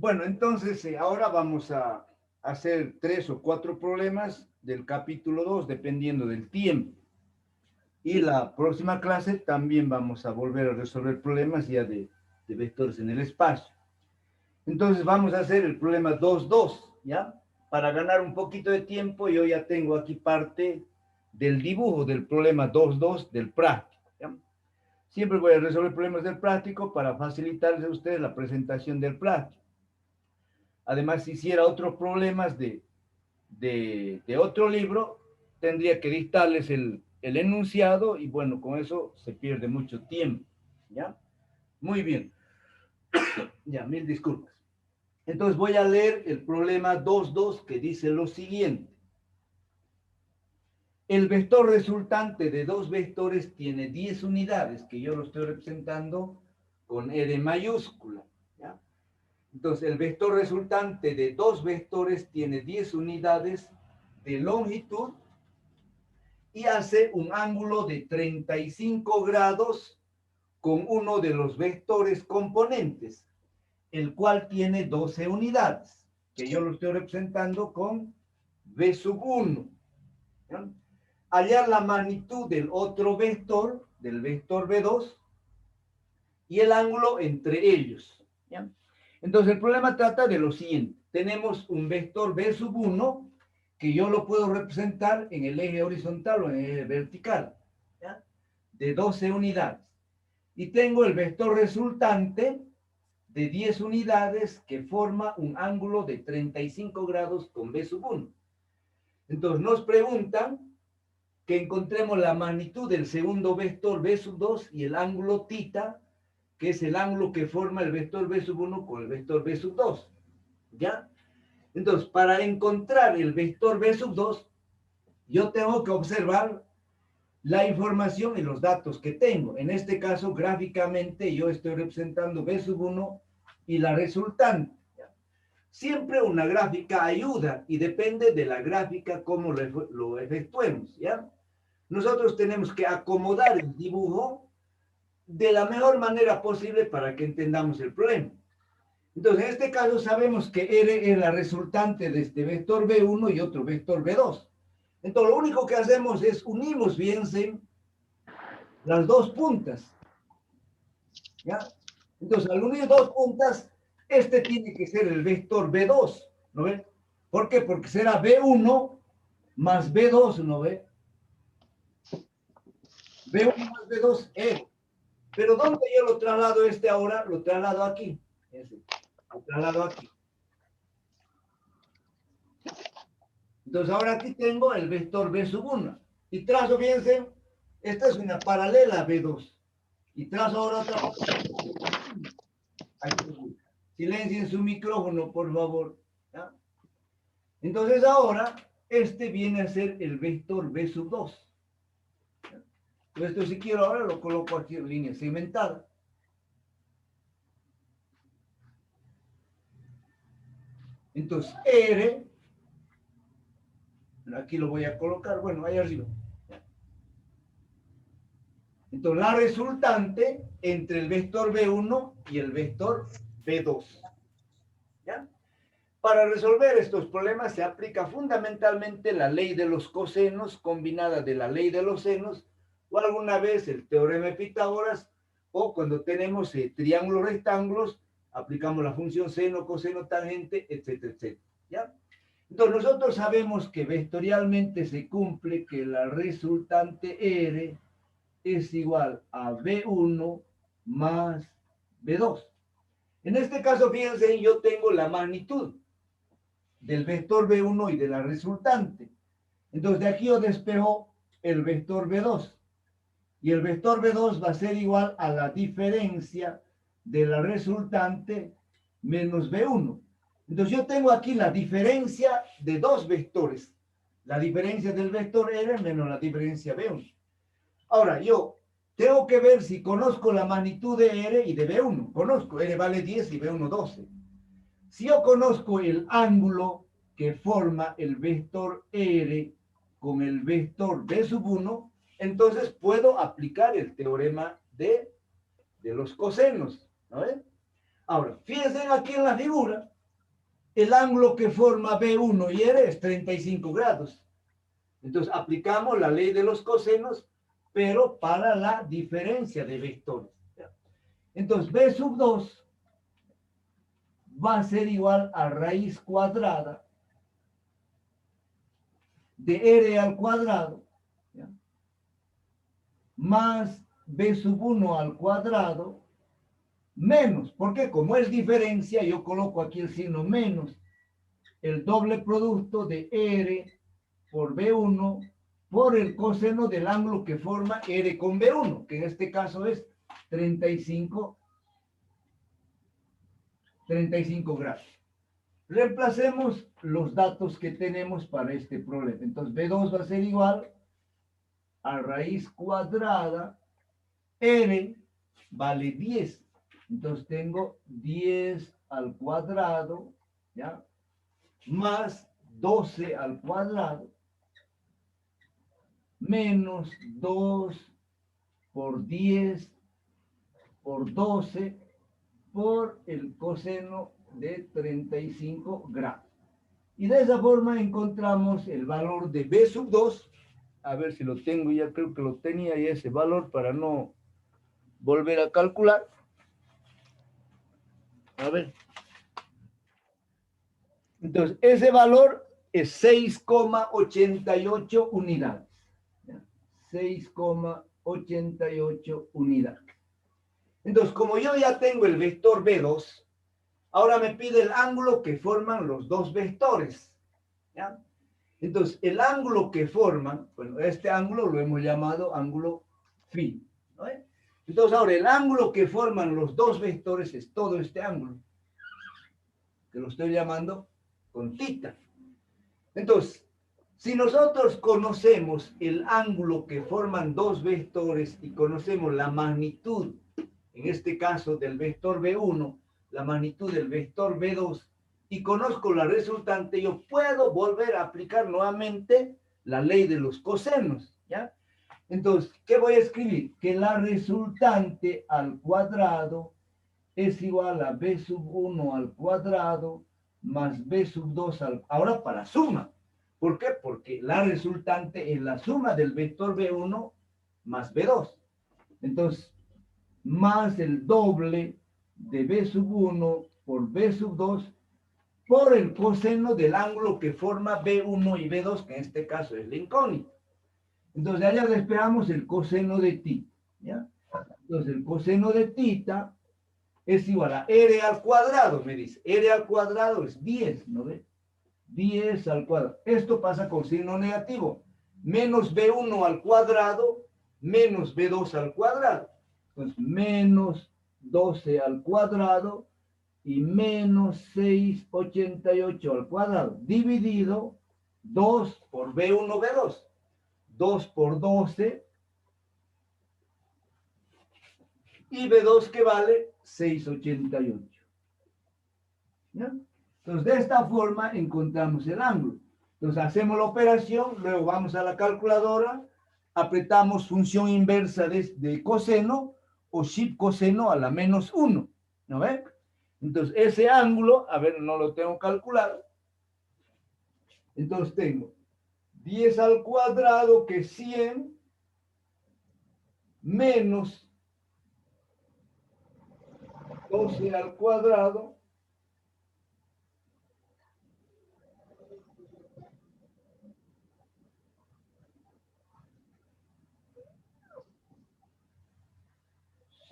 Bueno, entonces ahora vamos a hacer 3 o 4 problemas del capítulo 2, dependiendo del tiempo. Y la próxima clase también vamos a volver a resolver problemas ya de vectores en el espacio. Entonces vamos a hacer el problema 2.2, ¿ya? Para ganar un poquito de tiempo, yo ya tengo aquí parte del dibujo del problema 2.2 del práctico, ¿ya? Siempre voy a resolver problemas del práctico para facilitarles a ustedes la presentación del práctico. Además, si hiciera otros problemas de otro libro, tendría que dictarles el enunciado y bueno, con eso se pierde mucho tiempo, ¿ya? Muy bien. Ya, mil disculpas. Entonces voy a leer el problema 2.2 que dice lo siguiente. El vector resultante de dos vectores tiene 10 unidades, que yo lo estoy representando con R mayúscula, ¿ya? Entonces, el vector resultante de dos vectores tiene 10 unidades de longitud y hace un ángulo de 35 grados con uno de los vectores componentes, el cual tiene 12 unidades, que yo lo estoy representando con V sub 1. ¿Ya? Hallar la magnitud del otro vector, del vector V2, y el ángulo entre ellos. ¿Ya? Entonces, el problema trata de lo siguiente. Tenemos un vector V sub 1 que yo lo puedo representar en el eje horizontal o en el eje vertical, ¿ya? De 12 unidades. Y tengo el vector resultante de 10 unidades que forma un ángulo de 35 grados con V sub 1. Entonces, nos preguntan que encontremos la magnitud del segundo vector V sub 2 y el ángulo θ, que es el ángulo que forma el vector V sub 1 con el vector V sub 2. ¿Ya? Entonces, para encontrar el vector V sub 2, yo tengo que observar la información y los datos que tengo. En este caso, gráficamente, yo estoy representando V sub 1 y la resultante. ¿Ya? Siempre una gráfica ayuda y depende de la gráfica cómo lo efectuemos. ¿Ya? Nosotros tenemos que acomodar el dibujo de la mejor manera posible para que entendamos el problema. Entonces, en este caso sabemos que R es la resultante de este vector V1 y otro vector V2. Entonces, lo único que hacemos es unimos bien las dos puntas. ¿Ya? Entonces, al unir dos puntas, este tiene que ser el vector V2, ¿no ve? ¿Por qué? Porque será V1 más V2, ¿no ve? V1 más V2, Pero ¿dónde yo lo traslado ahora? Lo traslado aquí. Lo traslado aquí. Entonces ahora aquí tengo el vector V sub 1. Y trazo, fíjense, esta es una paralela V2. Y trazo ahora otra. Silencien su micrófono, por favor. ¿Ya? Entonces ahora, este viene a ser el vector V sub 2. Esto si quiero ahora lo coloco aquí en línea segmentada. Entonces, R, aquí lo voy a colocar, bueno, ahí arriba. Entonces, la resultante entre el vector V1 y el vector V2. ¿Ya? Para resolver estos problemas se aplica fundamentalmente la ley de los cosenos combinada de la ley de los senos o alguna vez el teorema de Pitágoras o cuando tenemos triángulos rectángulos aplicamos la función seno, coseno, tangente, etcétera, etcétera. ¿Ya? Entonces nosotros sabemos que vectorialmente se cumple que la resultante R es igual a V1 más V2. En este caso, fíjense, yo tengo la magnitud del vector V1 y de la resultante. Entonces, de aquí yo despejo el vector V2. Y el vector V2 va a ser igual a la diferencia de la resultante menos V1. Entonces, yo tengo aquí la diferencia de dos vectores. La diferencia del vector R menos la diferencia V1. Ahora, yo tengo que ver si conozco la magnitud de R y de V1. Conozco, R vale 10 y V1 12. Si yo conozco el ángulo que forma el vector R con el vector V sub 1, entonces puedo aplicar el teorema de los cosenos. ¿No ven? Ahora, fíjense aquí en la figura, el ángulo que forma B1 y R es 35 grados. Entonces aplicamos la ley de los cosenos, pero para la diferencia de vectores. Entonces B sub 2 va a ser igual a raíz cuadrada de R al cuadrado, ¿ya?, más B sub 1 al cuadrado, menos, porque como es diferencia, yo coloco aquí el signo menos, el doble producto de R por B1 por el coseno del ángulo que forma R con B1, que en este caso es 35 grados. Reemplacemos los datos que tenemos para este problema. Entonces, B2 va a ser igual a raíz cuadrada, R vale 10. Entonces, tengo 10 al cuadrado, ¿ya?, más 12 al cuadrado, menos 2 por 10 por 12 por el coseno de 35 grados. Y de esa forma encontramos el valor de B sub 2. A ver si lo tengo, ya creo que lo tenía ya ese valor para no volver a calcular. A ver. Entonces, ese valor es 6,88 unidades. 6,88 unidades. Entonces, como yo ya tengo el vector B2, ahora me pide el ángulo que forman los dos vectores, ¿ya? Entonces, el ángulo que forman, bueno, este ángulo lo hemos llamado ángulo phi, ¿no? Entonces, ahora el ángulo que forman los dos vectores es todo este ángulo, que lo estoy llamando con tita. Entonces, si nosotros conocemos el ángulo que forman dos vectores y conocemos la magnitud, en este caso del vector B1, la magnitud del vector B2, y conozco la resultante, yo puedo volver a aplicar nuevamente la ley de los cosenos, ¿ya? Entonces, ¿qué voy a escribir? Que la resultante al cuadrado es igual a B sub 1 al cuadrado más B sub 2 al... Ahora para suma. ¿Por qué? Porque la resultante es la suma del vector B1 más B2. Entonces, más el doble de B sub 1 por B sub 2 por el coseno del ángulo que forma B1 y B2, que en este caso es la incógnita. Entonces, allá despejamos el coseno de tita, ¿ya? Entonces, el coseno de tita es igual a R al cuadrado, me dice. R al cuadrado es 10, ¿no ve? 10 al cuadrado. Esto pasa con signo negativo. Menos B1 al cuadrado menos B2 al cuadrado. Entonces, menos 12 al cuadrado y menos 688 al cuadrado, dividido 2 por B1, B2. 2 por 12 y B2 que vale 688. ¿Ya? Entonces, de esta forma encontramos el ángulo. Entonces, hacemos la operación, luego vamos a la calculadora, apretamos función inversa de coseno o shift coseno a la menos 1. ¿No ven? Entonces, ese ángulo, a ver, no lo tengo calculado. Entonces, tengo 10 al cuadrado, que es 100, menos 12 al cuadrado,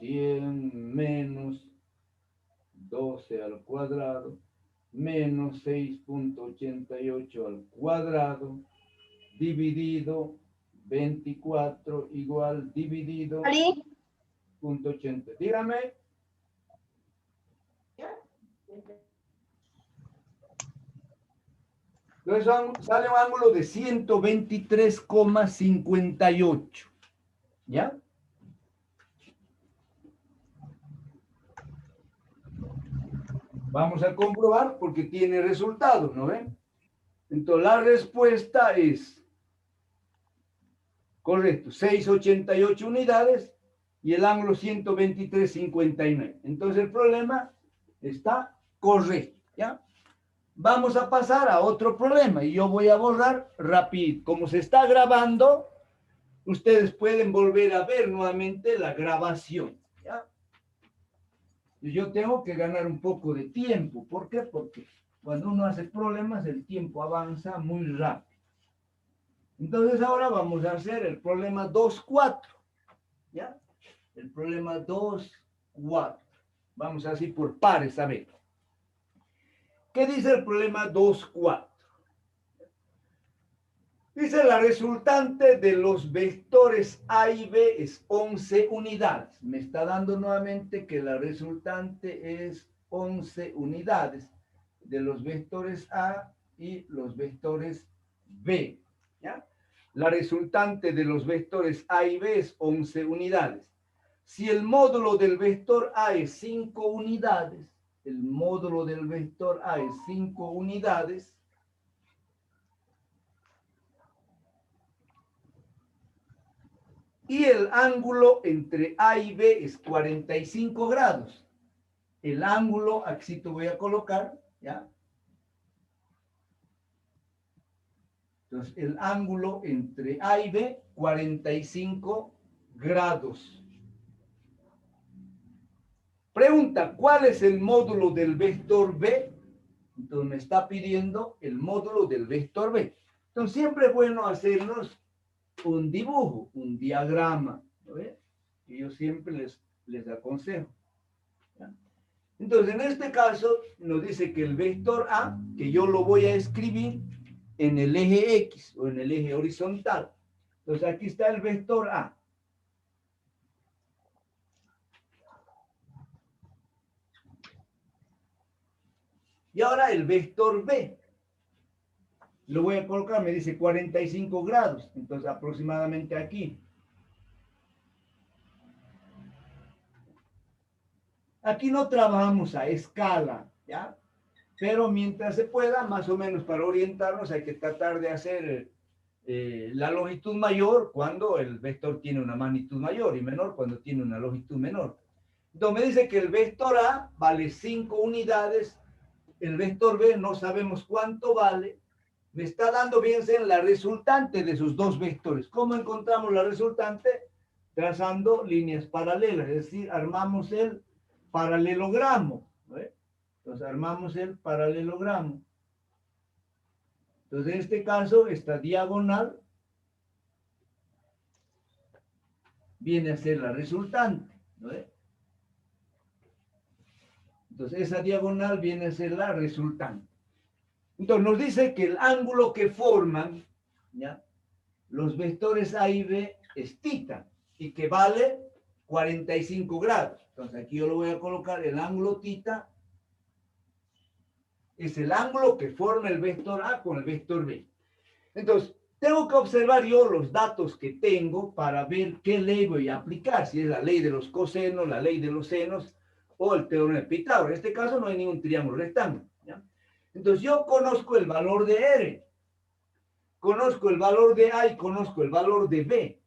menos 12 al cuadrado, menos 6,88 al cuadrado, dividido 24 igual dividido .80. Dígame. Entonces sale un ángulo de 123,58. ¿Ya? Vamos a comprobar porque tiene resultados, ¿no ven? Entonces la respuesta es correcto, 688 unidades y el ángulo 123,59. Entonces el problema está correcto, ¿ya? vamos a pasar a otro problema y yo voy a borrar rápido. Como se está grabando, ustedes pueden volver a ver nuevamente la grabación, ¿ya? Yo tengo que ganar un poco de tiempo. ¿Por qué? Porque cuando uno hace problemas, el tiempo avanza muy rápido. Entonces ahora vamos a hacer el problema 2.4, ¿ya? El problema 2.4. Vamos así por pares, a ver. ¿Qué dice el problema 2.4? Dice la resultante de los vectores A y B es 11 unidades. Me está dando nuevamente que la resultante es 11 unidades de los vectores A y los vectores B, ¿ya? La resultante de los vectores A y B es 11 unidades. Si el módulo del vector A es 5 unidades, el módulo del vector A es 5 unidades, y el ángulo entre A y B es 45 grados. El ángulo, aquí te voy a colocar, ¿ya? Entonces, el ángulo entre A y B, 45 grados. Pregunta, ¿cuál es el módulo del vector B? Entonces, me está pidiendo el módulo del vector B. Entonces, siempre es bueno hacernos un dibujo, un diagrama, ¿no ve? Que yo siempre les aconsejo, ¿ya? Entonces, en este caso, nos dice que el vector A, que yo lo voy a escribir en el eje X o en el eje horizontal. Entonces, aquí está el vector A. Y ahora el vector B. Lo voy a colocar, me dice 45 grados. Entonces, aproximadamente aquí. Aquí no trabajamos a escala, ¿ya? Pero mientras se pueda, más o menos para orientarnos, hay que tratar de hacer la longitud mayor cuando el vector tiene una magnitud mayor y menor cuando tiene una longitud menor. Entonces me dice que el vector A vale 5 unidades, el vector B no sabemos cuánto vale, me está dando bien ser la resultante de esos dos vectores. ¿Cómo encontramos la resultante? Trazando líneas paralelas, es decir, armamos el paralelogramo, ¿no? Entonces armamos el paralelogramo. Entonces en este caso, esta diagonal viene a ser la resultante, ¿no? Entonces esa diagonal viene a ser la resultante. Entonces nos dice que el ángulo que forman, ¿ya?, los vectores A y B es θ y que vale 45 grados. Entonces aquí yo lo voy a colocar, el ángulo θ es el ángulo que forma el vector A con el vector B. Entonces, tengo que observar yo los datos que tengo para ver qué ley voy a aplicar, si es la ley de los cosenos, la ley de los senos o el teorema de Pitágoras. En este caso no hay ningún triángulo rectángulo, ¿ya? Entonces, yo conozco el valor de R, conozco el valor de A y conozco el valor de B.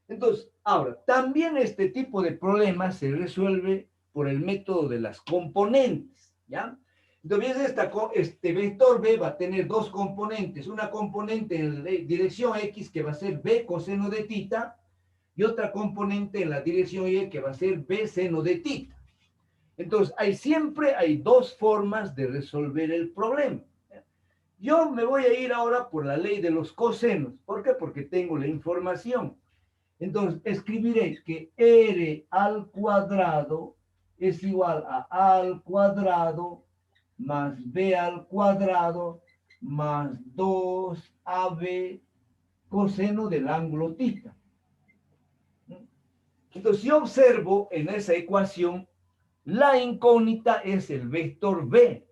Entonces, ahora, también este tipo de problemas se resuelve por el método de las componentes, ¿ya? Entonces, este vector B va a tener dos componentes, una componente en la dirección X que va a ser B coseno de θ y otra componente en la dirección Y que va a ser B seno de θ. Entonces, siempre hay dos formas de resolver el problema. Yo me voy a ir ahora por la ley de los cosenos. ¿Por qué? Porque tengo la información. Entonces, escribiré que R al cuadrado es igual a al cuadrado más B al cuadrado más 2AB coseno del ángulo θ. Entonces, si observo en esa ecuación, la incógnita es el vector B.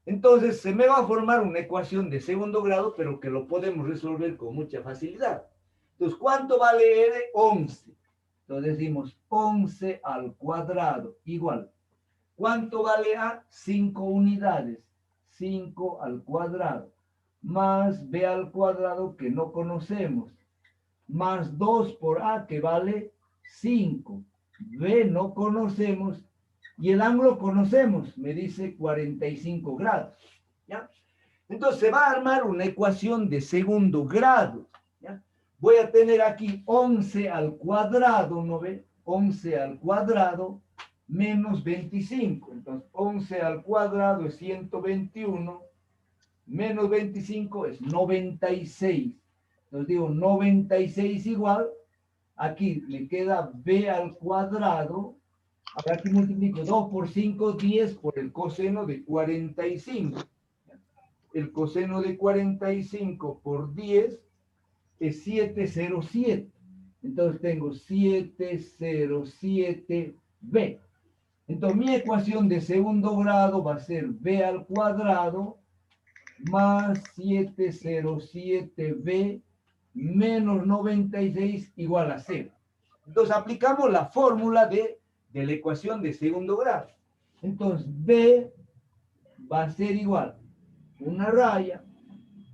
Entonces, se me va a formar una ecuación de segundo grado, pero que lo podemos resolver con mucha facilidad. Entonces, ¿cuánto vale R? 11. Entonces decimos 11 al cuadrado igual. ¿Cuánto vale A? 5 unidades. 5 al cuadrado. Más B al cuadrado que no conocemos. Más 2 por A que vale 5. B no conocemos. Y el ángulo conocemos. Me dice 45 grados. ¿ya? Entonces se va a armar una ecuación de segundo grado, ¿ya? Voy a tener aquí 11 al cuadrado, ¿no ve? 11 al cuadrado menos 25. Entonces, 11 al cuadrado es 121, menos 25 es 96. Entonces digo, 96 igual, aquí le queda b al cuadrado. Ahora aquí multiplico 2 por 5, 10 por el coseno de 45. El coseno de 45 por 10 es 707. Entonces tengo 707b. Entonces mi ecuación de segundo grado va a ser b al cuadrado más 707b menos 96 igual a 0. Entonces aplicamos la fórmula de la ecuación de segundo grado. Entonces b va a ser igual una raya.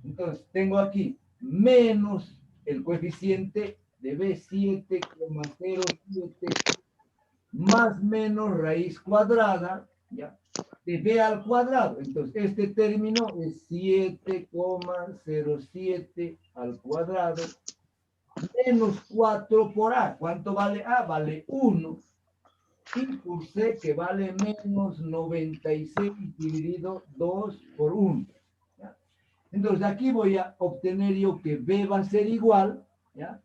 Entonces tengo aquí menos el coeficiente de b 7,07 más menos raíz cuadrada, ¿ya? De b al cuadrado. Entonces, este término es 7,07 al cuadrado menos 4 por a. ¿Cuánto vale a? Vale 1. Y por c, que vale menos 96 dividido 2 por 1. ¿Ya? Entonces, aquí voy a obtener yo que b va a ser igual, ¿ya?,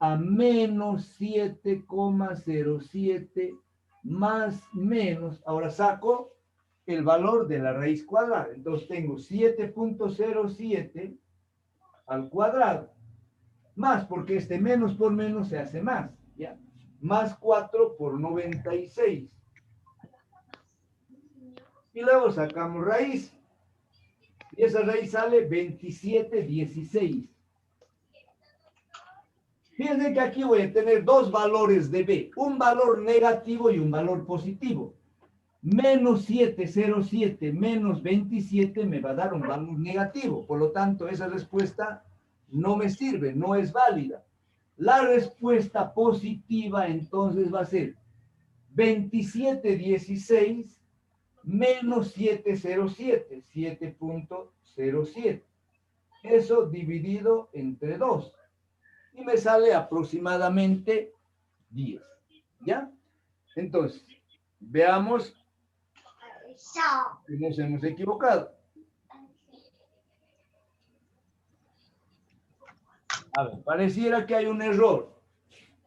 a menos 7,07 más menos, ahora saco el valor de la raíz cuadrada. Entonces tengo 7,07 al cuadrado, más, porque este menos por menos se hace más, ¿ya? Más 4 por 96. Y luego sacamos raíz. Y esa raíz sale 27,16. Fíjense que aquí voy a tener dos valores de b, un valor negativo y un valor positivo. Menos 707 menos 27 me va a dar un valor negativo. Por lo tanto, esa respuesta no me sirve, no es válida. La respuesta positiva entonces va a ser 27,16 menos 707, 7,07. Eso dividido entre 2. Y me sale aproximadamente 10. ¿Ya? Entonces, veamos si nos hemos equivocado. A ver, pareciera que hay un error.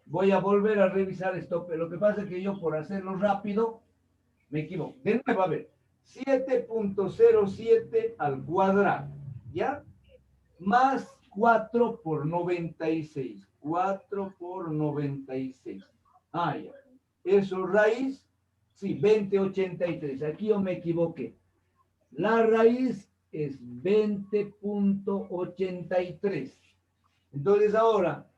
Voy a volver a revisar esto, pero lo que pasa es que yo, por hacerlo rápido, me equivoco. De nuevo, a ver, 7,07 al cuadrado, ¿ya? Más 4 por 96. 4 por 96. Ah, ya. Eso raíz, sí, 20,83. Aquí yo me equivoqué. La raíz es 20,83. Entonces ahora,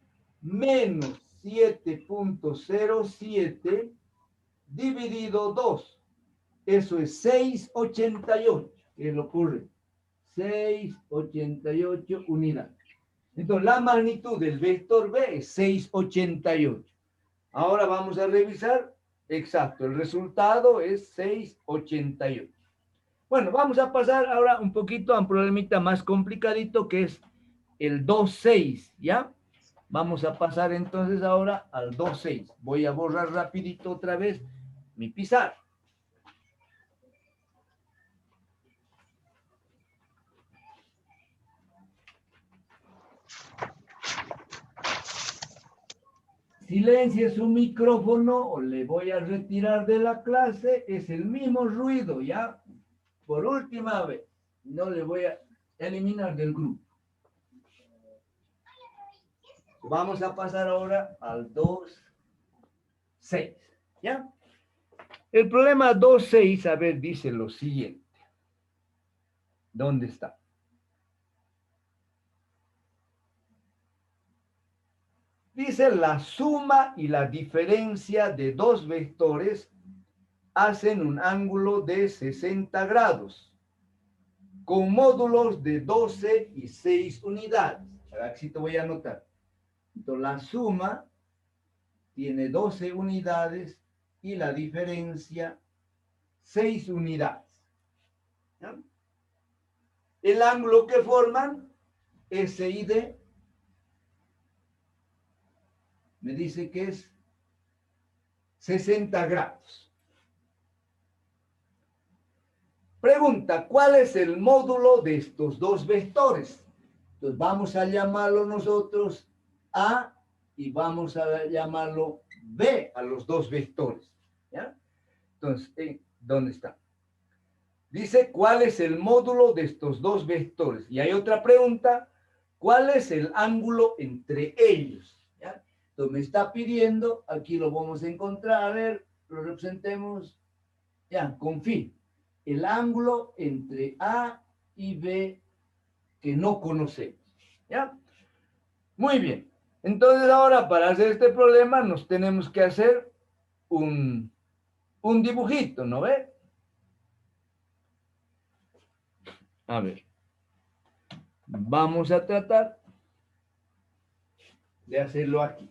menos 7,07 dividido 2. Eso es 6,88. ¿Qué le ocurre? 6,88 unidades. Entonces, la magnitud del vector B es 6,88. Ahora vamos a revisar. Exacto, el resultado es 6,88. Bueno, vamos a pasar ahora un poquito a un problemita más complicadito, que es el 2,6, ¿ya? Vamos a pasar entonces ahora al 2,6. Voy a borrar rapidito otra vez mi pizarra. Silencie su micrófono o le voy a retirar de la clase. Es el mismo ruido, ¿ya? Por última vez. No le voy a eliminar del grupo. Vamos a pasar ahora al 2,6, ¿ya? El problema 2,6, a ver, dice lo siguiente. ¿Dónde está? Dice la suma y la diferencia de dos vectores hacen un ángulo de 60 grados con módulos de 12 y 6 unidades. Aquí te voy a anotar. Entonces, la suma tiene 12 unidades y la diferencia 6 unidades. ¿Ya? el ángulo que forman S y D me dice que es 60 grados. Pregunta, ¿cuál es el módulo de estos dos vectores? Entonces vamos a llamarlo nosotros A y vamos a llamarlo B a los dos vectores. ¿Ya? Entonces, ¿dónde está? Dice, ¿cuál es el módulo de estos dos vectores? Y hay otra pregunta, ¿cuál es el ángulo entre ellos? ¿Ya? Entonces me está pidiendo, aquí lo vamos a encontrar, a ver, lo representemos, ya, con phi, el ángulo entre A y B que no conocemos. ¿Ya? Muy bien. Entonces ahora para hacer este problema nos tenemos que hacer un dibujito, ¿no ve? A ver. Vamos a tratar de hacerlo aquí.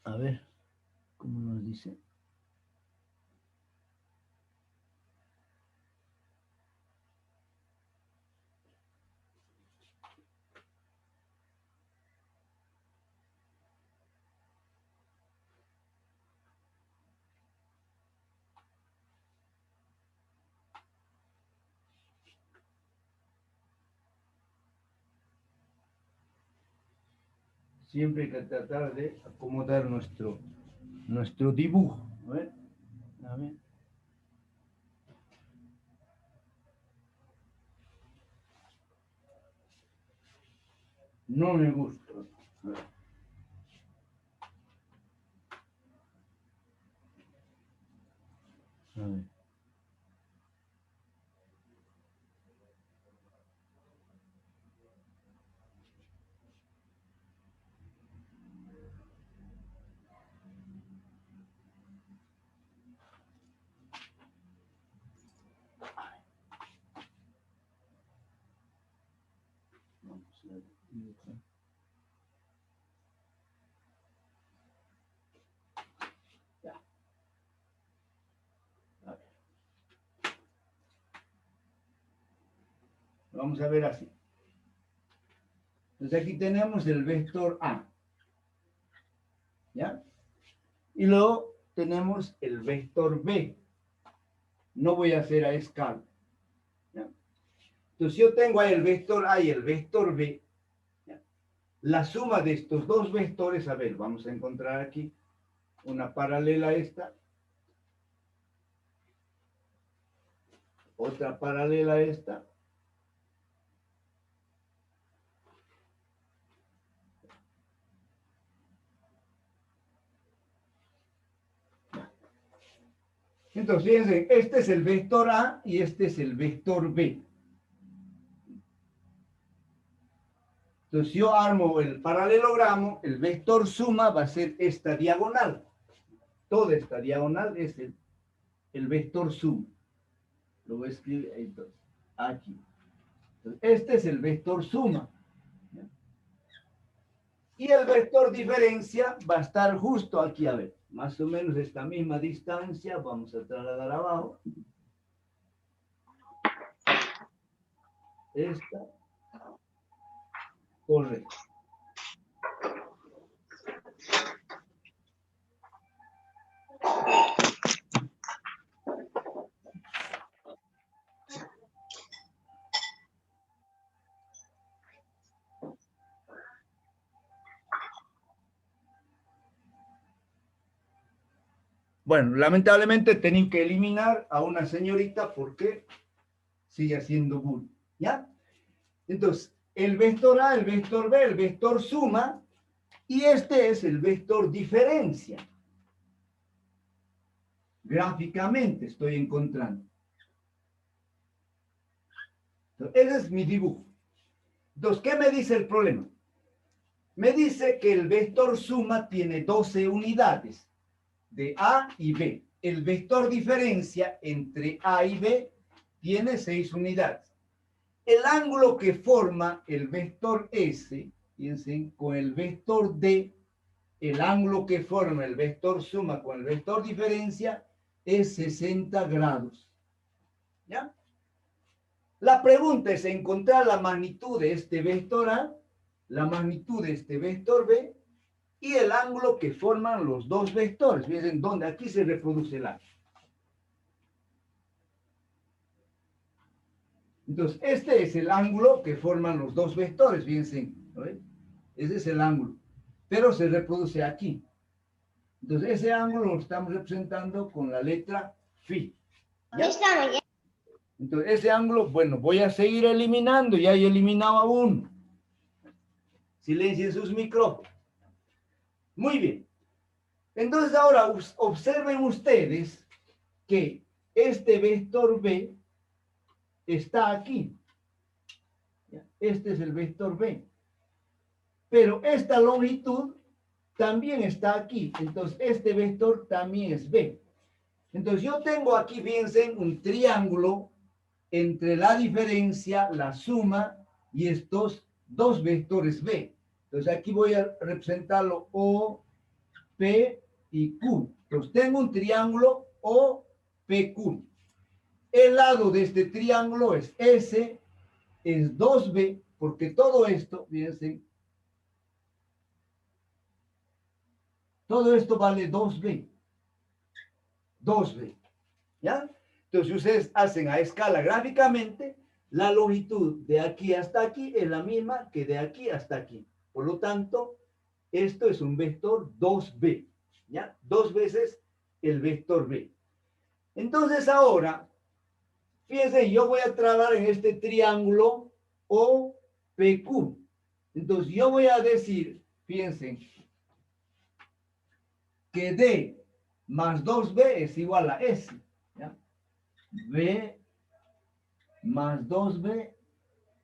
A ver, ¿cómo nos dice? Siempre hay que tratar de acomodar nuestro dibujo. A ver, a ver. No me gusta. A ver. A ver. Vamos a dibujar. Ya. A ver. Vamos a ver así. Entonces aquí tenemos el vector A. ¿Ya? Y luego tenemos el vector B. No voy a hacer a escala. ¿Ya? Entonces yo tengo ahí el vector A y el vector B. ¿Ya? La suma de estos dos vectores, a ver, vamos a encontrar aquí una paralela a esta. Otra paralela a esta. Entonces, fíjense, este es el vector A y este es el vector B. Entonces, si yo armo el paralelogramo, el vector suma va a ser esta diagonal. Toda esta diagonal es el vector suma. Lo voy a escribir entonces, aquí. Entonces, este es el vector suma. ¿Ya? Y el vector diferencia va a estar justo aquí, a ver, más o menos esta misma distancia, vamos a trasladar abajo. Esta. Correcto. Bueno, lamentablemente tenía que eliminar a una señorita porque sigue siendo bullying, ¿ya? Entonces, el vector A, el vector B, el vector suma, y este es el vector diferencia. Gráficamente estoy encontrando. Entonces, ese es mi dibujo. Entonces, ¿qué me dice el problema? Me dice que el vector suma tiene 12 unidades de A y B. El vector diferencia entre A y B tiene 6 unidades. El ángulo que forma el vector S, fíjense, con el vector D, el ángulo que forma el vector suma con el vector diferencia es 60 grados. ¿Ya? La pregunta es encontrar la magnitud de este vector A, la magnitud de este vector B y el ángulo que forman los dos vectores. Fíjense dónde aquí se reproduce el ángulo. Entonces, este es el ángulo que forman los dos vectores. Fíjense, ¿no? Ese es el ángulo, pero se reproduce aquí. Entonces, ese ángulo lo estamos representando con la letra Φ. ¿Ya? Entonces, ese ángulo, bueno, voy a seguir eliminando. Ya he eliminado a uno. Silencien sus micrófonos. Muy bien. Entonces, ahora observen ustedes que este vector B está aquí. Este es el vector B. Pero esta longitud también está aquí. Entonces, este vector también es B. Entonces, yo tengo aquí, fíjense, un triángulo entre la diferencia, la suma y estos dos vectores B. Entonces, aquí voy a representarlo O, P y Q. Entonces, tengo un triángulo O, P, Q. El lado de este triángulo es S, es 2B, porque todo esto, fíjense, todo esto vale 2B. 2B. ¿Ya? Entonces, si ustedes hacen a escala gráficamente, la longitud de aquí hasta aquí es la misma que de aquí hasta aquí. Por lo tanto, esto es un vector 2B. ¿Ya? 2 veces el vector B. Entonces, ahora, fíjense, yo voy a trabajar en este triángulo OPQ. Entonces, yo voy a decir, fíjense, que D más 2B es igual a S. ¿Ya? B más 2B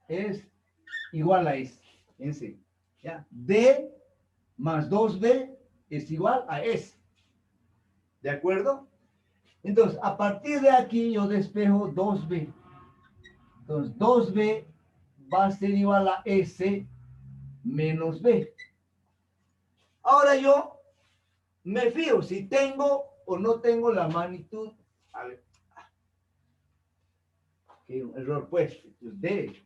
es igual a S. Fíjense, ¿ya? D más 2B es igual a S. ¿De acuerdo? Entonces, a partir de aquí yo despejo 2B. Entonces, 2B va a ser igual a S menos B. Ahora yo me fijo si tengo o no tengo la magnitud. A ver. Okay, un error pues. Entonces, D.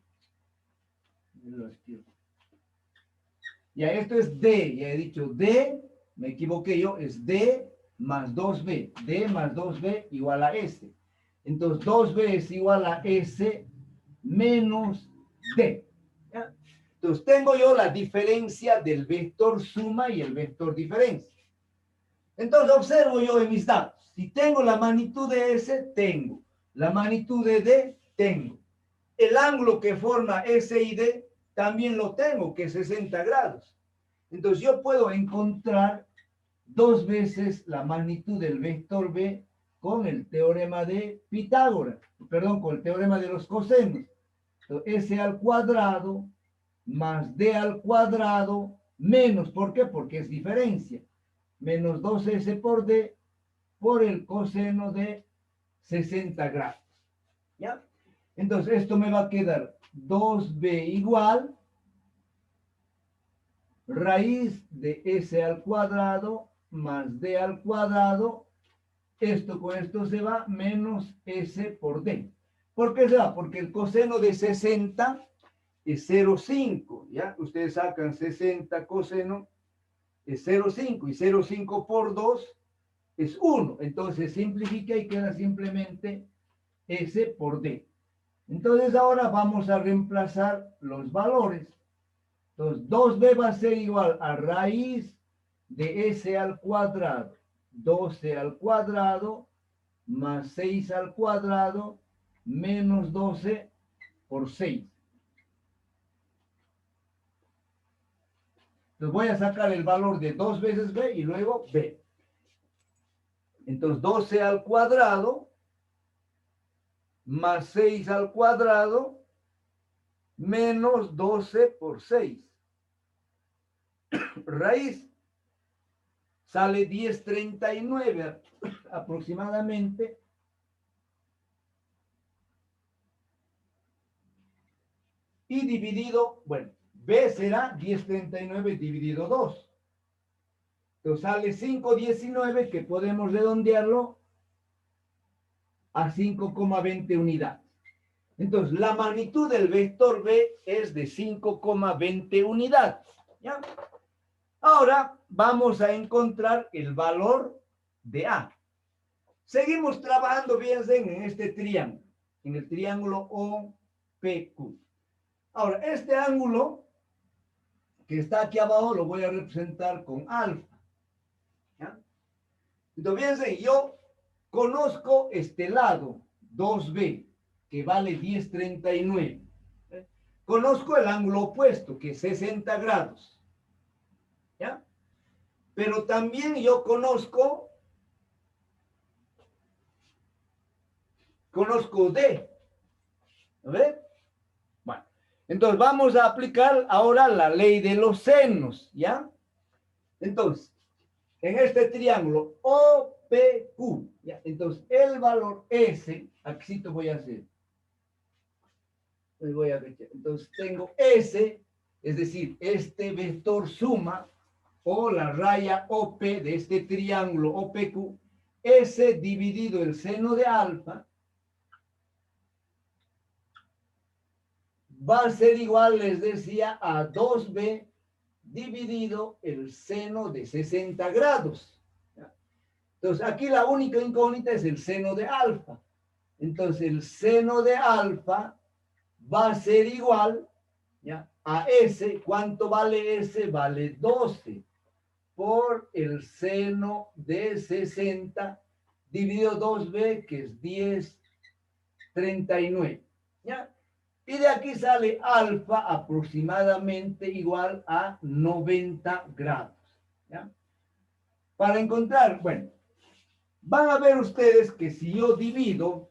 Ya, esto es D. Ya he dicho D. Me equivoqué yo. Es D más 2B. D más 2B igual a S. Entonces, 2B es igual a S menos D. ¿Ya? Entonces, tengo yo la diferencia del vector suma y el vector diferencia. Entonces, observo yo en mis datos. Si tengo la magnitud de S, tengo. La magnitud de D, tengo. El ángulo que forma S y D, también lo tengo, que es 60 grados. Entonces, yo puedo encontrar 2 veces la magnitud del vector B con el teorema de Pitágoras. Perdón, con el teorema de los cosenos. Entonces, S al cuadrado más D al cuadrado menos, ¿por qué? Porque es diferencia. Menos 2S por D por el coseno de 60 grados. ¿Ya? Entonces, esto me va a quedar 2B igual raíz de S al cuadrado más D al cuadrado. Esto con esto se va menos S por D. ¿Por qué se va? Porque el coseno de 60 es 0,5. ¿Ya? Ustedes sacan 60 coseno es 0,5 y 0,5 por 2 es 1. Entonces simplifica y queda simplemente S por D. Entonces ahora vamos a reemplazar los valores. Entonces 2B va a ser igual a raíz de S al cuadrado, 12 al cuadrado, más 6 al cuadrado, menos 12 por 6. Entonces voy a sacar el valor de 2 veces B y luego B. Entonces 12 al cuadrado más 6 al cuadrado menos 12 por 6. Raíz sale 1039 aproximadamente. Y dividido, bueno, B será 1039 dividido 2. Entonces sale 519, que podemos redondearlo a 5,20 unidades. Entonces, la magnitud del vector B es de 5,20 unidades. ¿Ya? Ahora vamos a encontrar el valor de A. Seguimos trabajando, fíjense, en este triángulo, en el triángulo OPQ. Ahora, este ángulo que está aquí abajo lo voy a representar con alfa. ¿Ya? Entonces, fíjense, yo conozco este lado, 2B, que vale 1039. Conozco el ángulo opuesto, que es 60 grados. ¿Ya? Pero también yo conozco D. ¿A ver? Bueno, entonces vamos a aplicar ahora la ley de los senos, ¿ya? Entonces, en este triángulo OPQ, ¿ya? Entonces, el valor S, aquí te voy a hacer. Entonces, tengo S, es decir, este vector suma, o la raya OP de este triángulo OPQ, S dividido el seno de alfa, va a ser igual, les decía, a 2B dividido el seno de 60 grados. ¿Ya? Entonces, aquí la única incógnita es el seno de alfa. Entonces, el seno de alfa va a ser igual, ¿ya?, a S. ¿Cuánto vale S? Vale 12 por el seno de 60 dividido 2B, que es 1039. ¿Ya? Y de aquí sale alfa aproximadamente igual a 90 grados. ¿Ya? Para encontrar, bueno, van a ver ustedes que si yo divido,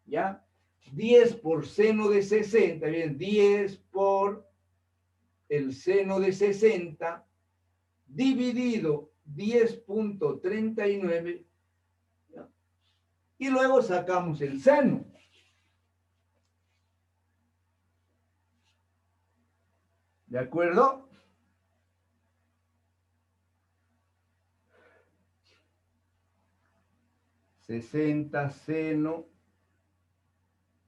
¿ya?, 10 por seno de 60, bien, 10 por el seno de 60 dividido 10,39, ¿ya?, y luego sacamos el seno. ¿De acuerdo? $60 seno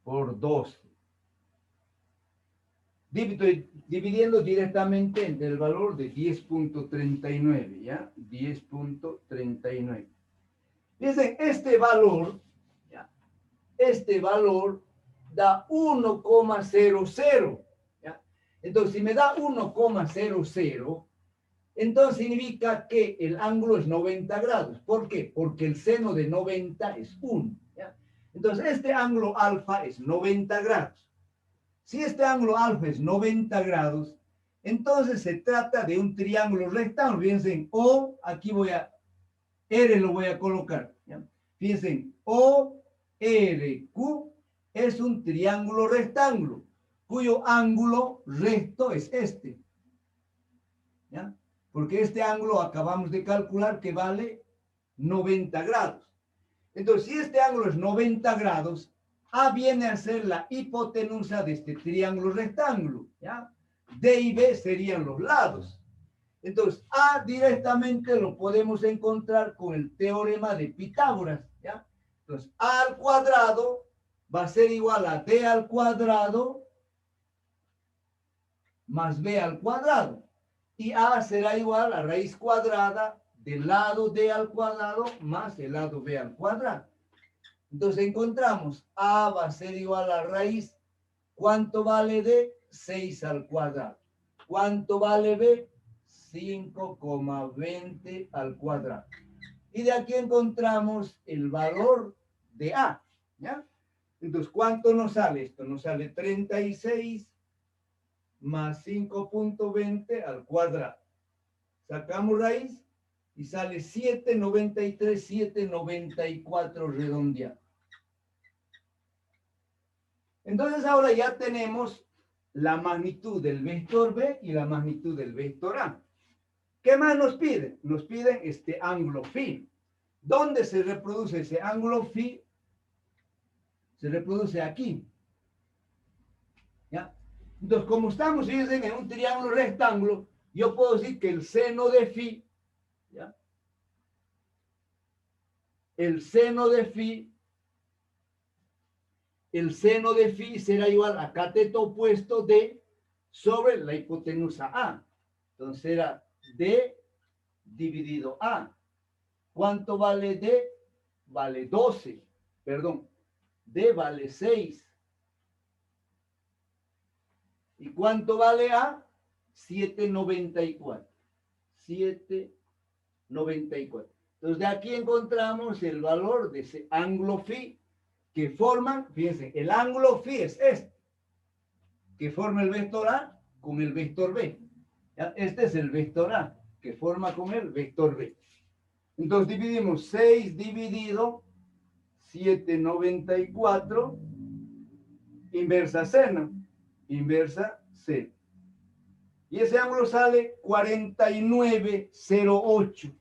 por 12. Dividiendo directamente entre el valor de 10,39, ¿ya? 10,39. Fíjense, este valor, ¿ya?, este valor da 1,00. ¿Ya? Entonces, si me da 1,00, entonces significa que el ángulo es 90 grados. ¿Por qué? Porque el seno de 90 es 1. ¿Ya? Entonces, este ángulo alfa es 90 grados. Si este ángulo alfa es 90 grados, entonces se trata de un triángulo rectángulo. Fíjense en O, aquí R lo voy a colocar. ¿Ya? Fíjense en ORQ es un triángulo rectángulo, cuyo ángulo recto es este. ¿Ya? Porque este ángulo acabamos de calcular que vale 90 grados. Entonces, si este ángulo es 90 grados, A viene a ser la hipotenusa de este triángulo rectángulo, ¿ya? D y B serían los lados. Entonces, A directamente lo podemos encontrar con el teorema de Pitágoras, ¿ya? Entonces, A al cuadrado va a ser igual a D al cuadrado más B al cuadrado. Y A será igual a raíz cuadrada del lado D al cuadrado más el lado B al cuadrado. Entonces encontramos A va a ser igual a raíz. ¿Cuánto vale D? 6 al cuadrado. ¿Cuánto vale B? 5,20 al cuadrado. Y de aquí encontramos el valor de A. ¿Ya? Entonces, ¿cuánto nos sale esto? Nos sale 36 más 5,20 al cuadrado. Sacamos raíz y sale 7,93, 7,94 redondeado. Entonces ahora ya tenemos la magnitud del vector B y la magnitud del vector A. ¿Qué más nos piden? Nos piden este ángulo phi. ¿Dónde se reproduce ese ángulo phi? Se reproduce aquí. ¿Ya? Entonces, como estamos en un triángulo rectángulo, yo puedo decir que el seno de phi, ¿ya? El seno de phi será igual a cateto opuesto D sobre la hipotenusa A. Entonces será D dividido A. ¿Cuánto vale D? Vale 12. Perdón, D vale 6. ¿Y cuánto vale A? 7,94. 7,94. Entonces de aquí encontramos el valor de ese ángulo phi que forman, fíjense, el ángulo phi es este, que forma el vector A con el vector B. ¿Ya? Este es el vector A, que forma con el vector B. Entonces dividimos 6 dividido 7,94, inversa seno, inversa seno. Y ese ángulo sale 49,08.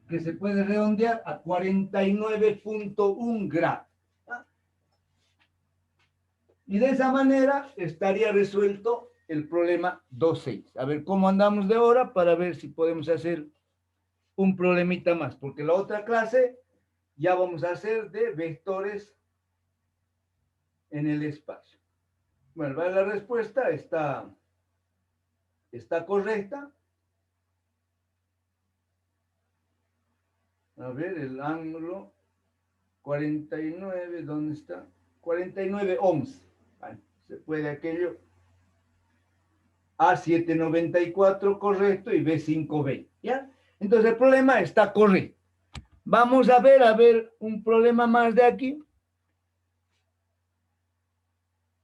Que se puede redondear a 49,1 grados. Y de esa manera estaría resuelto el problema 2,6. A ver cómo andamos de hora para ver si podemos hacer un problemita más, porque la otra clase ya vamos a hacer de vectores en el espacio. Bueno, la respuesta está correcta. A ver, el ángulo 49, ¿dónde está? 49,11. Bueno, se puede aquello. A7,94 correcto y B5B, ¿ya? Entonces el problema está correcto. Vamos a ver un problema más de aquí.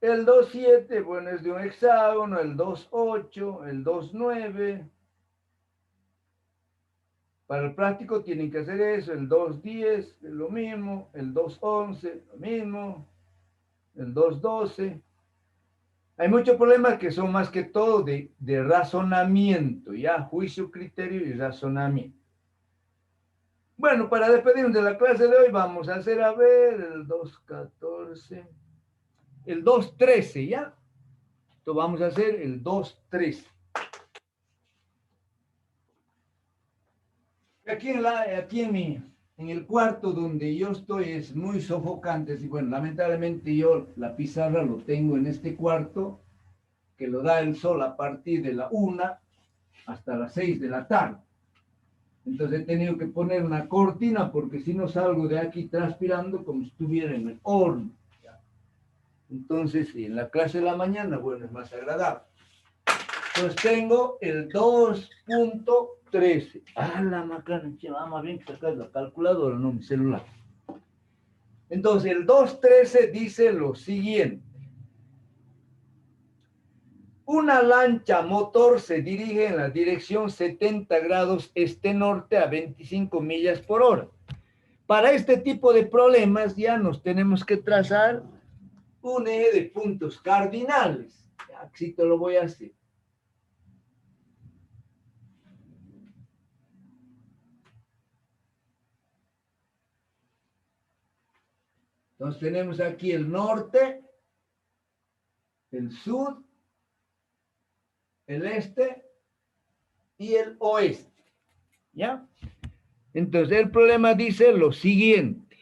El 2,7, bueno, es de un hexágono, el 2,8, el 2,9. Para el práctico tienen que hacer eso, el 2,10 es lo mismo, el 2,11 lo mismo, el 2,12. Hay muchos problemas que son más que todo de razonamiento, ya, juicio, criterio y razonamiento. Bueno, para despedirnos de la clase de hoy vamos a hacer, a ver, el 2,14, el 2,13, ¿ya? Entonces vamos a hacer el 2,13. Aquí en el cuarto donde yo estoy es muy sofocante. Y bueno, lamentablemente yo la pizarra lo tengo en este cuarto que lo da el sol a partir de la 1 hasta las 6 de la tarde. Entonces he tenido que poner una cortina porque si no salgo de aquí transpirando como si estuviera en el horno. Entonces, en la clase de la mañana, bueno, es más agradable. Entonces tengo el 2,13. Ah, la macana, vamos bien que sacar la calculadora, no mi celular. Entonces el 2,13 dice lo siguiente. Una lancha motor se dirige en la dirección 70 grados este-norte a 25 millas por hora. Para este tipo de problemas ya nos tenemos que trazar un eje de puntos cardinales. Así te lo voy a hacer. Entonces tenemos aquí el norte, el sur, el este y el oeste. ¿Ya? Entonces el problema dice lo siguiente.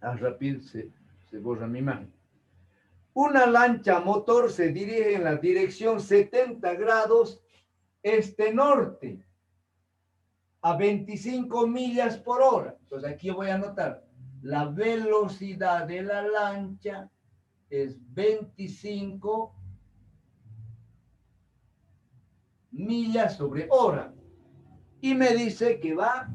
Rápido se borra mi mano. Una lancha motor se dirige en la dirección 70 grados este-norte a 25 millas por hora. Entonces aquí voy a anotar la velocidad de la lancha es 25 millas sobre hora. Y me dice que va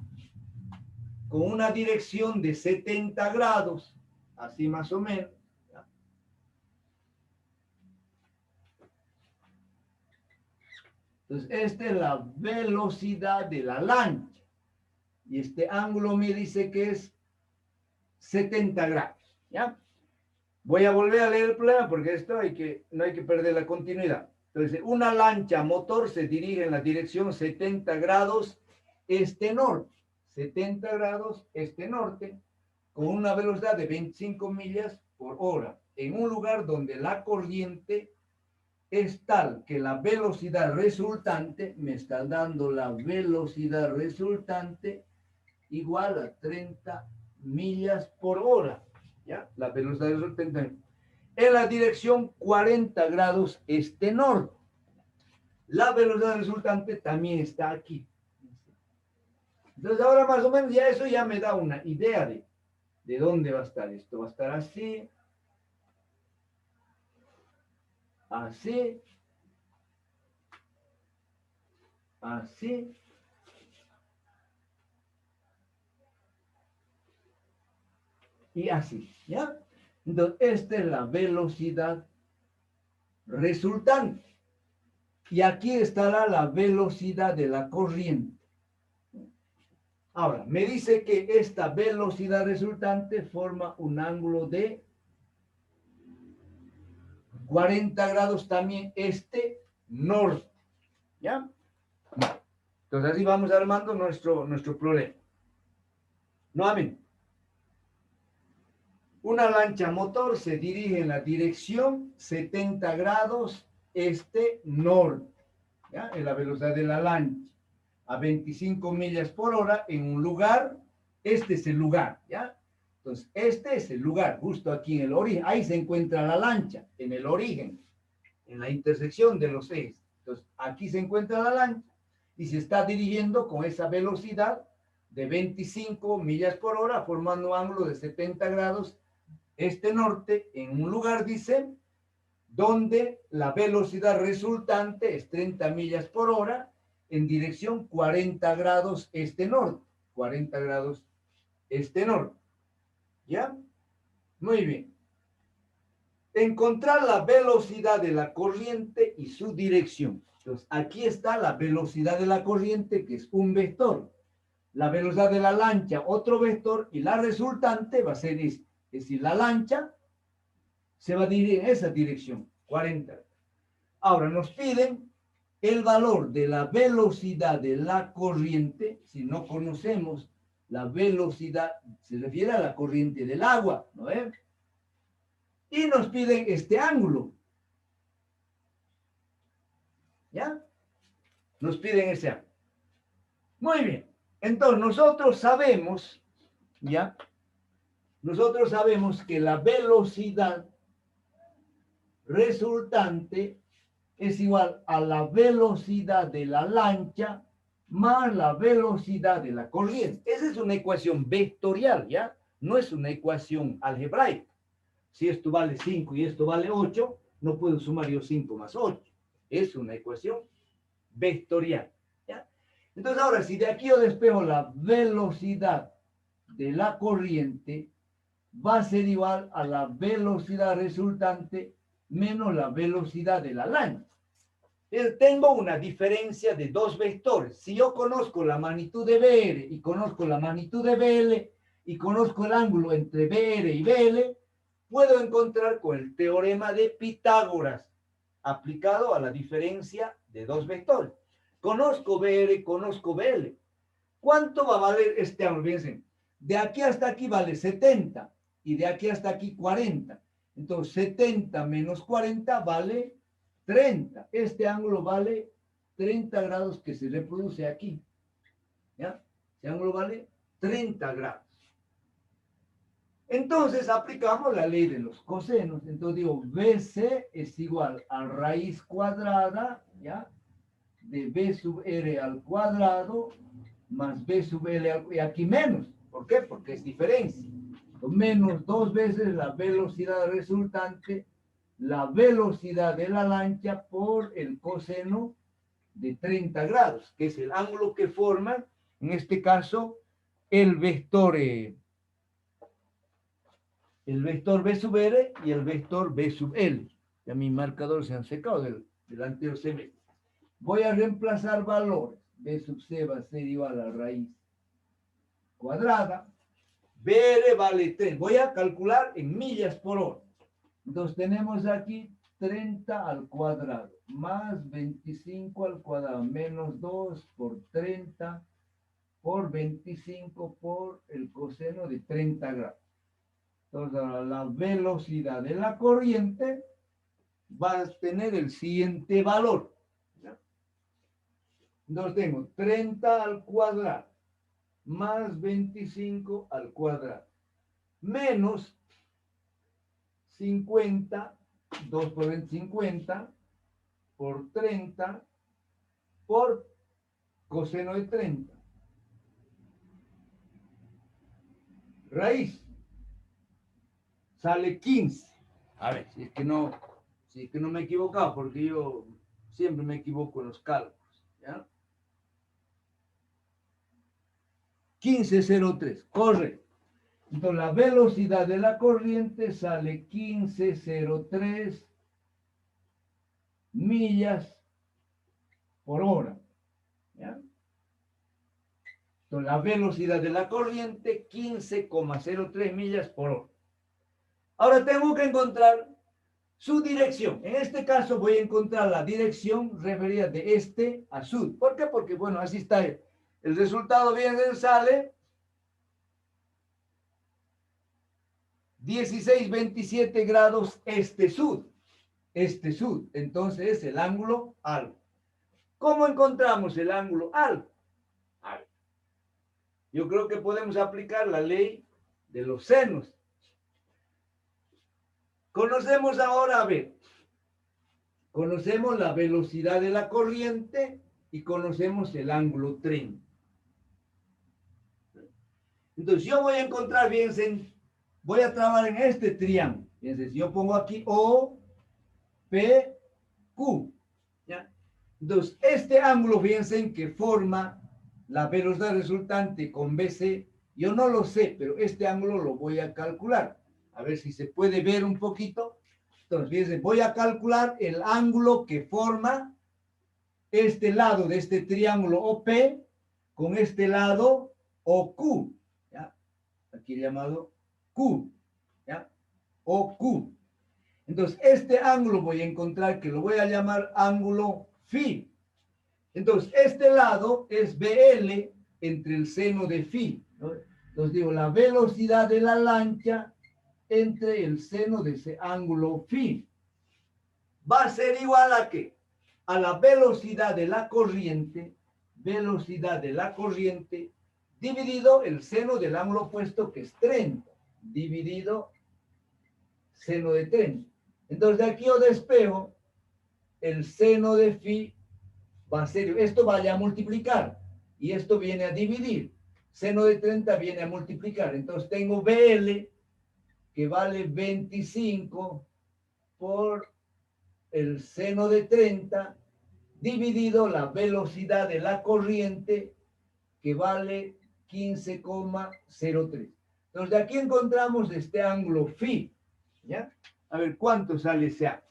con una dirección de 70 grados, así más o menos. Entonces, esta es la velocidad de la lancha. y este ángulo me dice que es 70 grados, ¿ya? Voy a volver a leer el problema porque esto no hay que perder la continuidad. Entonces, una lancha motor se dirige en la dirección 70 grados este-norte. 70 grados este-norte con una velocidad de 25 millas por hora en un lugar donde la corriente es tal que la velocidad resultante, me está dando la velocidad resultante igual a 30 millas por hora. ¿Ya? La velocidad resultante en la dirección 40 grados este-norte. La velocidad resultante también está aquí. Entonces ahora más o menos ya eso ya me da una idea de dónde va a estar. Esto va a estar así, así, así, y así, ¿ya? Entonces, esta es la velocidad resultante. Y aquí estará la velocidad de la corriente. Ahora, me dice que esta velocidad resultante forma un ángulo de 40 grados también este-norte. ¿Ya? Entonces, así vamos armando nuestro problema. Nuevamente. Una lancha motor se dirige en la dirección 70 grados este-norte, ¿ya? En la velocidad de la lancha, a 25 millas por hora en un lugar, este es el lugar, ¿ya? Entonces, este es el lugar, justo aquí en el origen, ahí se encuentra la lancha, en el origen, en la intersección de los ejes. Entonces, aquí se encuentra la lancha y se está dirigiendo con esa velocidad de 25 millas por hora, formando un ángulo de 70 grados este-norte, en un lugar, dice, donde la velocidad resultante es 30 millas por hora en dirección 40 grados este-norte. 40 grados este-norte. ¿Ya? Muy bien. Encontrar la velocidad de la corriente y su dirección. Entonces, aquí está la velocidad de la corriente, que es un vector. La velocidad de la lancha, otro vector, y la resultante va a ser este. Es decir, la lancha se va a dirigir en esa dirección, 40. Ahora nos piden el valor de la velocidad de la corriente. Si no conocemos la velocidad, se refiere a la corriente del agua, ¿no es? Y nos piden este ángulo. ¿Ya? Nos piden ese ángulo. Muy bien. Entonces nosotros sabemos, ¿ya? Nosotros sabemos que la velocidad resultante es igual a la velocidad de la lancha más la velocidad de la corriente. Esa es una ecuación vectorial, ¿ya? No es una ecuación algebraica. Si esto vale 5 y esto vale 8, no puedo sumar yo 5 más 8. Es una ecuación vectorial, ¿ya? Entonces ahora, si de aquí yo despejo la velocidad de la corriente, va a ser igual a la velocidad resultante menos la velocidad de la lancha. Tengo una diferencia de dos vectores. Si yo conozco la magnitud de BR y conozco la magnitud de BL y conozco el ángulo entre BR y BL, puedo encontrar con el teorema de Pitágoras aplicado a la diferencia de dos vectores. Conozco BR, conozco BL. ¿Cuánto va a valer este ángulo? Fíjense, de aquí hasta aquí vale 70 y de aquí hasta aquí 40. Entonces 70 menos 40 vale 30. Este ángulo vale 30 grados que se reproduce aquí. ¿Ya? Este ángulo vale 30 grados. Entonces aplicamos la ley de los cosenos. Entonces digo, BC es igual a raíz cuadrada, ¿ya? De B sub R al cuadrado más B sub L al, y aquí menos. ¿Por qué? Porque es diferencia. Menos 2 veces la velocidad resultante, la velocidad de la lancha por el coseno de 30 grados, que es el ángulo que forma, en este caso, el vector B sub R y el vector B sub L. Ya mis marcadores se han secado del anterior semestre. Voy a reemplazar valores. B sub C va a ser igual a raíz cuadrada. BR vale 3. Voy a calcular en millas por hora. Entonces tenemos aquí 30 al cuadrado más 25 al cuadrado menos 2 por 30 por 25 por el coseno de 30 grados. Entonces ahora la velocidad de la corriente va a tener el siguiente valor. ¿Ya? Entonces tengo 30 al cuadrado más 25 al cuadrado menos 50, 2 por 20, 50 por 30 por coseno de 30. Raíz. Sale 15. A ver, si es que no me he equivocado, porque yo siempre me equivoco en los cálculos. ¿Ya? 15,03, correcto. Entonces la velocidad de la corriente sale 15,03 millas por hora. ¿Ya? Entonces la velocidad de la corriente 15,03 millas por hora. Ahora tengo que encontrar su dirección. En este caso voy a encontrar la dirección referida de este a sur. ¿Por qué? Porque, bueno, así está el resultado. Bien, sale 16,27 grados este-sur. Este-sur. Entonces es el ángulo alfa. ¿Cómo encontramos el ángulo alfa? A ver, yo creo que podemos aplicar la ley de los senos. Conocemos ahora, a ver, conocemos la velocidad de la corriente y conocemos el ángulo 30. Entonces yo voy a encontrar, fíjense, voy a trabajar en este triángulo. Fíjense, si yo pongo aquí O, P, Q. ¿Ya? Entonces, este ángulo, fíjense, que forma la velocidad resultante con BC, yo no lo sé, pero este ángulo lo voy a calcular. A ver si se puede ver un poquito. Entonces, fíjense, voy a calcular el ángulo que forma este lado de este triángulo OP con este lado OQ. ¿Ya? Aquí llamado Q. ¿Ya? OQ. Entonces, este ángulo voy a encontrar que lo voy a llamar ángulo phi. Entonces, este lado es BL entre el seno de phi, ¿no? Entonces digo, la velocidad de la lancha entre el seno de ese ángulo phi va a ser igual a ¿qué? A la velocidad de la corriente dividido el seno del ángulo opuesto, que es 30, dividido seno de 30. Entonces de aquí yo despejo el seno de phi, va a ser, esto vaya a multiplicar y esto viene a dividir. Seno de 30 viene a multiplicar. Entonces tengo BL que vale 25 por el seno de 30 dividido la velocidad de la corriente, que vale 15,03. Entonces de aquí encontramos este ángulo phi. ¿Ya? A ver, ¿cuánto sale ese ángulo?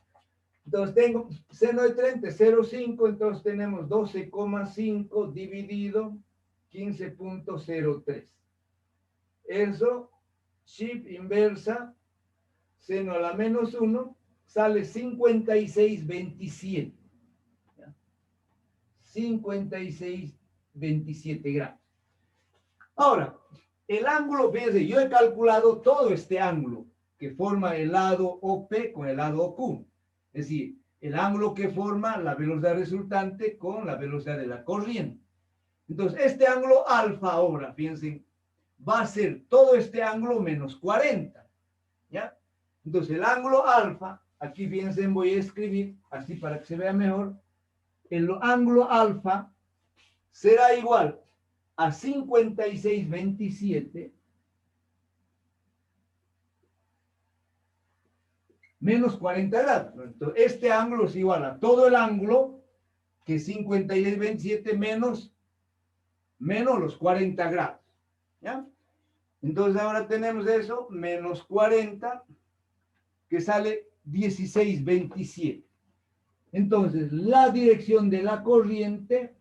Entonces tengo seno de 30, 0,5, entonces tenemos 12,5 dividido 15,03. Eso, shift inversa, seno a la menos 1, sale 56,27. 56,27 grados. Ahora, el ángulo, fíjense, yo he calculado todo este ángulo que forma el lado OP con el lado OQ. Es decir, el ángulo que forma la velocidad resultante con la velocidad de la corriente. Entonces, este ángulo alfa ahora, fíjense, va a ser todo este ángulo menos 40. ¿Ya? Entonces, el ángulo alfa, aquí fíjense, voy a escribir así para que se vea mejor. El ángulo alfa será igual a 56,27 menos 40 grados. Entonces, este ángulo es igual a todo el ángulo que 56,27 menos los 40 grados. ¿Ya? Entonces, ahora tenemos eso, menos 40, que sale 16,27. Entonces, la dirección de la corriente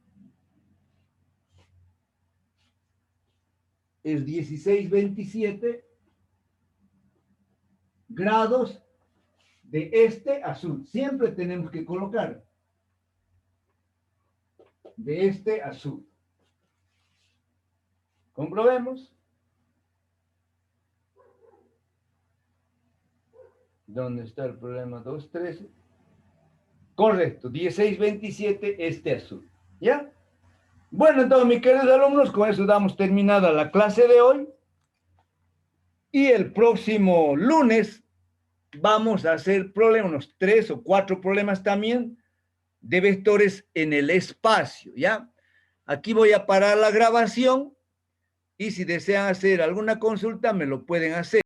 es 1627 grados de este a sur. Siempre tenemos que colocar de este a sur. Comprobemos. ¿Dónde está el problema? 213. Correcto, 1627 este a sur. ¿Ya? Bueno, entonces, mis queridos alumnos, con eso damos terminada la clase de hoy. Y el próximo lunes vamos a hacer problemas, unos 3 o 4 problemas también de vectores en el espacio, ¿ya? Aquí voy a parar la grabación y si desean hacer alguna consulta me lo pueden hacer.